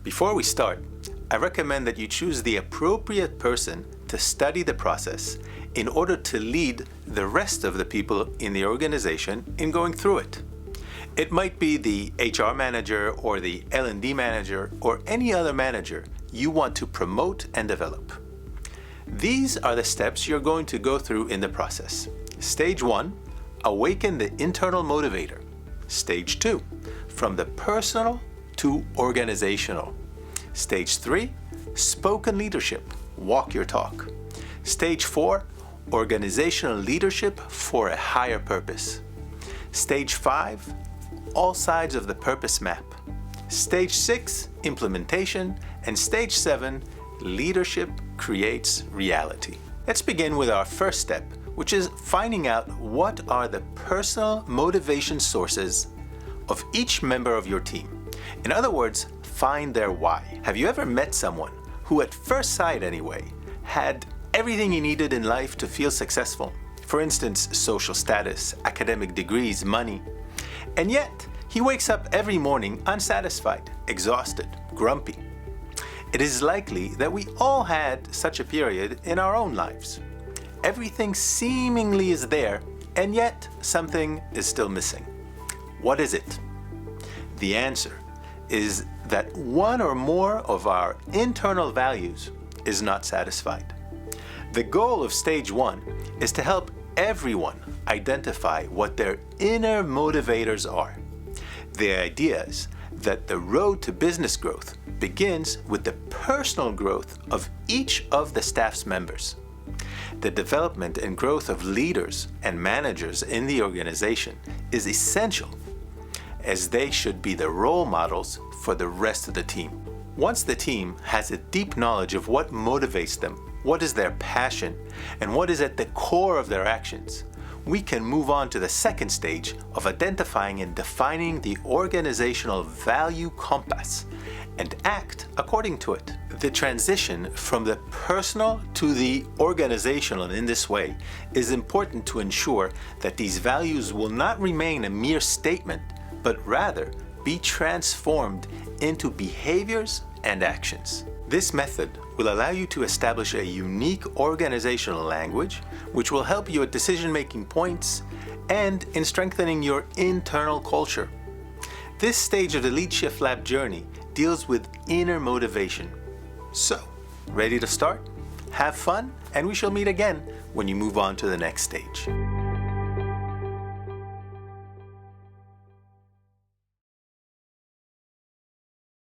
Before we start, I recommend that you choose the appropriate person to study the process in order to lead the rest of the people in the organization in going through it. It might be the HR manager or the L&D manager or any other manager you want to promote and develop. These are the steps you're going to go through in the process. Stage 1, awaken the internal motivator. Stage 2, from the personal to organizational. Stage 3, spoken leadership, walk your talk. Stage 4, organizational leadership for a higher purpose. Stage 5, all sides of the purpose map. Stage 6, implementation. And stage 7, leadership creates reality. Let's begin with our first step, which is finding out what are the personal motivation sources of each member of your team. In other words, find their why. Have you ever met someone who, at first sight anyway, had everything he needed in life to feel successful? For instance, social status, academic degrees, money. And yet, he wakes up every morning unsatisfied, exhausted, grumpy. It is likely that we all had such a period in our own lives. Everything seemingly is there, and yet something is still missing. What is it? The answer is that one or more of our internal values is not satisfied. The goal of stage 1 is to help everyone identify what their inner motivators are. The idea is that the road to business growth begins with the personal growth of each of the staff's members. The development and growth of leaders and managers in the organization is essential, as they should be the role models for the rest of the team. Once the team has a deep knowledge of what motivates them, what is their passion, and what is at the core of their actions, we can move on to the second stage of identifying and defining the organizational value compass and act according to it. The transition from the personal to the organizational in this way is important to ensure that these values will not remain a mere statement, but rather be transformed into behaviors and actions. This method will allow you to establish a unique organizational language, which will help you at decision-making points and in strengthening your internal culture. This stage of the Lead Shift Lab journey deals with inner motivation. So, ready to start? Have fun, and we shall meet again when you move on to the next stage.